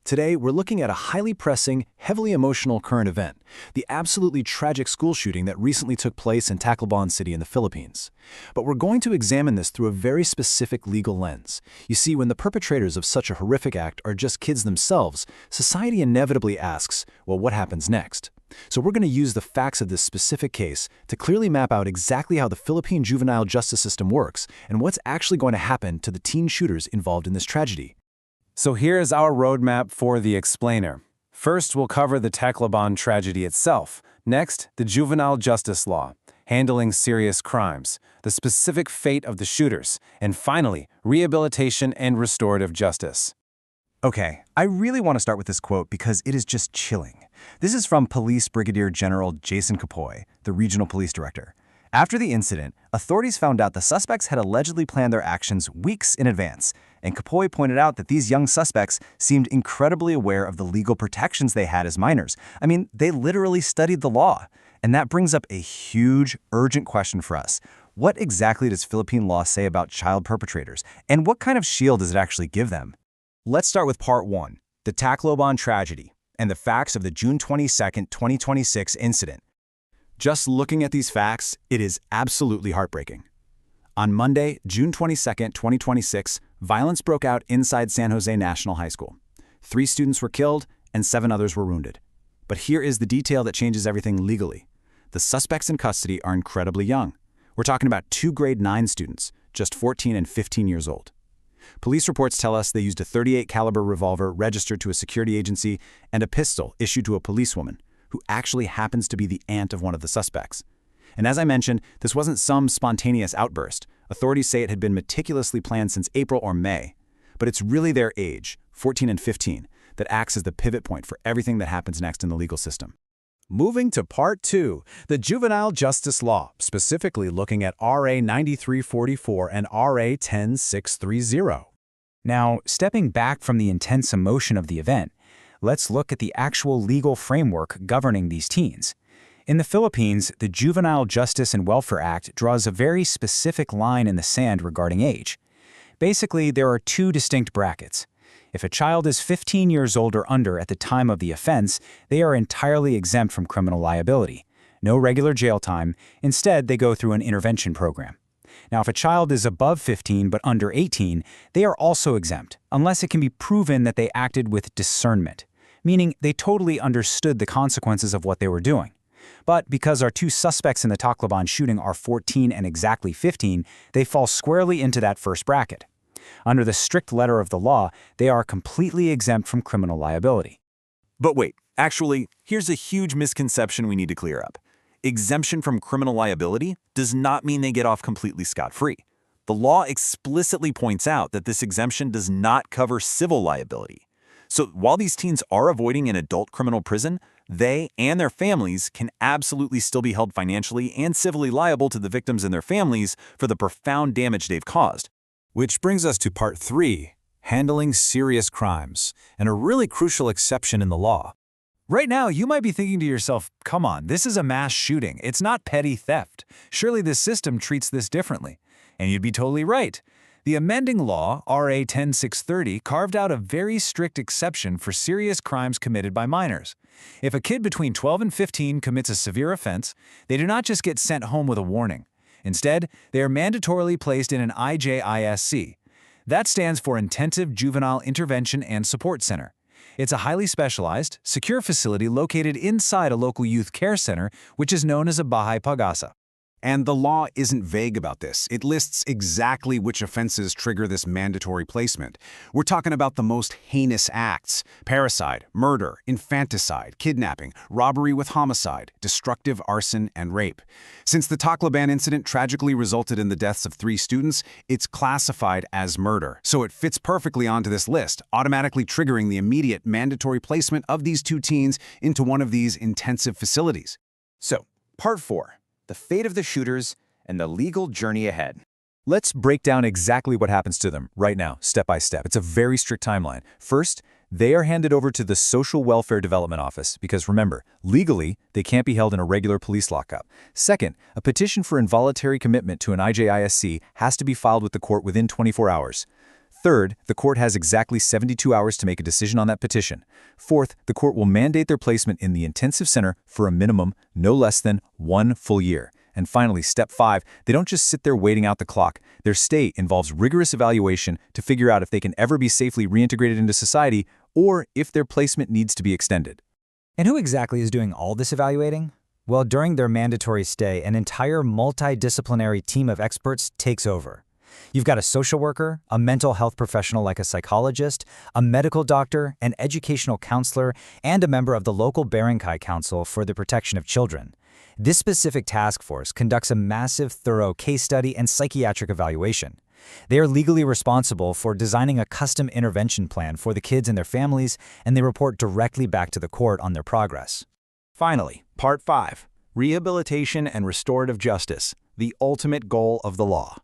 Today, we're looking at a highly pressing, heavily emotional current event, the absolutely tragic school shooting that recently took place in Tacloban City in the Philippines. But we're going to examine this through a very specific legal lens. You see, when the perpetrators of such a horrific act are just kids themselves, society inevitably asks, well, what happens next? So we're going to use the facts of this specific case to clearly map out exactly how the Philippine juvenile justice system works and what's actually going to happen to the teen shooters involved in this tragedy. So here's our roadmap for the explainer. First, we'll cover the Tacloban tragedy itself. Next, the juvenile justice law, handling serious crimes, the specific fate of the shooters, and finally, rehabilitation and restorative justice. Okay, I really want to start with this quote because it is just chilling. This is from Police Brigadier General Jason Capoy, the regional police director. After the incident, authorities found out the suspects had allegedly planned their actions weeks in advance, and Capoy pointed out that these young suspects seemed incredibly aware of the legal protections they had as minors. I mean, they literally studied the law. And that brings up a huge, urgent question for us. What exactly does Philippine law say about child perpetrators, and what kind of shield does it actually give them? Let's start with Part 1, the Tacloban tragedy, and the facts of the June 22, 2026 incident. Just looking at these facts, it is absolutely heartbreaking. On Monday, June 22, 2026, violence broke out inside San Jose National High School. 3 students were killed and 7 others were wounded. But here is the detail that changes everything legally. The suspects in custody are incredibly young. We're talking about 2 grade 9 students, just 14 and 15 years old. Police reports tell us they used a .38 caliber revolver registered to a security agency and a pistol issued to a policewoman, who actually happens to be the aunt of one of the suspects. And as I mentioned, this wasn't some spontaneous outburst. Authorities say it had been meticulously planned since April or May. But it's really their age, 14 and 15, that acts as the pivot point for everything that happens next in the legal system. Moving to Part 2, the juvenile justice law, specifically looking at RA 9344 and RA 10630. Now, stepping back from the intense emotion of the event, let's look at the actual legal framework governing these teens. In the Philippines, the Juvenile Justice and Welfare Act draws a very specific line in the sand regarding age. Basically, there are 2 distinct brackets. If a child is 15 years old or under at the time of the offense, they are entirely exempt from criminal liability. No regular jail time. Instead, they go through an intervention program. Now, if a child is above 15 but under 18, they are also exempt, unless it can be proven that they acted with discernment, meaning they totally understood the consequences of what they were doing. But because our 2 suspects in the Tacloban shooting are 14 and exactly 15, they fall squarely into that first bracket. Under the strict letter of the law, they are completely exempt from criminal liability. But wait, actually, here's a huge misconception we need to clear up. Exemption from criminal liability does not mean they get off completely scot-free. The law explicitly points out that this exemption does not cover civil liability. So while these teens are avoiding an adult criminal prison, they and their families can absolutely still be held financially and civilly liable to the victims and their families for the profound damage they've caused. Which brings us to Part 3, handling serious crimes, and a really crucial exception in the law. Right now, you might be thinking to yourself, come on, this is a mass shooting. It's not petty theft. Surely this system treats this differently. And you'd be totally right. The amending law, RA 10630, carved out a very strict exception for serious crimes committed by minors. If a kid between 12 and 15 commits a severe offense, they do not just get sent home with a warning. Instead, they are mandatorily placed in an IJISC. That stands for Intensive Juvenile Intervention and Support Center. It's a highly specialized, secure facility located inside a local youth care center, which is known as a bahay pag-asa. And the law isn't vague about this. It lists exactly which offenses trigger this mandatory placement. We're talking about the most heinous acts: parricide, murder, infanticide, kidnapping, robbery with homicide, destructive arson, and rape. Since the Tacloban incident tragically resulted in the deaths of 3 students, it's classified as murder. So it fits perfectly onto this list, automatically triggering the immediate mandatory placement of these 2 teens into one of these intensive facilities. So, Part 4. The fate of the shooters and the legal journey ahead. Let's break down exactly what happens to them right now, step by step. It's a very strict timeline. First, they are handed over to the Social Welfare Development Office because, remember, legally, they can't be held in a regular police lockup. Second, a petition for involuntary commitment to an IJISC has to be filed with the court within 24 hours. Third, the court has exactly 72 hours to make a decision on that petition. Fourth, the court will mandate their placement in the intensive center for a minimum no less than 1 full year. And finally, step 5, they don't just sit there waiting out the clock. Their stay involves rigorous evaluation to figure out if they can ever be safely reintegrated into society or if their placement needs to be extended. And who exactly is doing all this evaluating? Well, during their mandatory stay, an entire multidisciplinary team of experts takes over. You've got a social worker, a mental health professional like a psychologist, a medical doctor, an educational counselor, and a member of the local Barangay Council for the Protection of Children. This specific task force conducts a massive, thorough case study and psychiatric evaluation. They are legally responsible for designing a custom intervention plan for the kids and their families, and they report directly back to the court on their progress. Finally, Part 5, Rehabilitation and Restorative Justice, the ultimate goal of the law.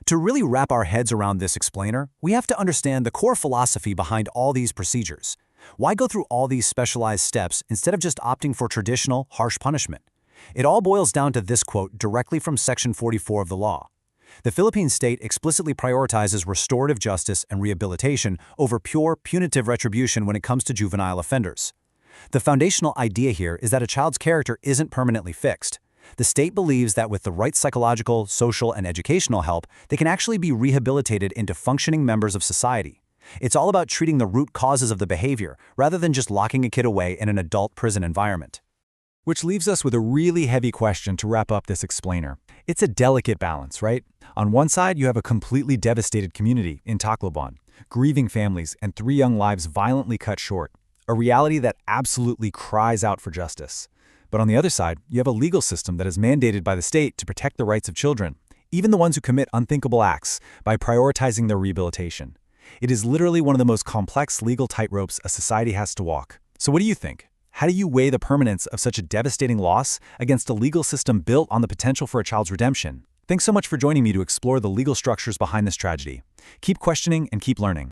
To really wrap our heads around this explainer, we have to understand the core philosophy behind all these procedures. Why go through all these specialized steps instead of just opting for traditional, harsh punishment? It all boils down to this quote directly from Section 44 of the law. The Philippine state explicitly prioritizes restorative justice and rehabilitation over pure punitive retribution when it comes to juvenile offenders. The foundational idea here is that a child's character isn't permanently fixed. The state believes that with the right psychological, social, and educational help, they can actually be rehabilitated into functioning members of society. It's all about treating the root causes of the behavior, rather than just locking a kid away in an adult prison environment. Which leaves us with a really heavy question to wrap up this explainer. It's a delicate balance, right? On one side, you have a completely devastated community in Tacloban, grieving families, and 3 young lives violently cut short. A reality that absolutely cries out for justice. But on the other side, you have a legal system that is mandated by the state to protect the rights of children, even the ones who commit unthinkable acts, by prioritizing their rehabilitation. It is literally one of the most complex legal tightropes a society has to walk. So what do you think? How do you weigh the permanence of such a devastating loss against a legal system built on the potential for a child's redemption? Thanks so much for joining me to explore the legal structures behind this tragedy. Keep questioning and keep learning.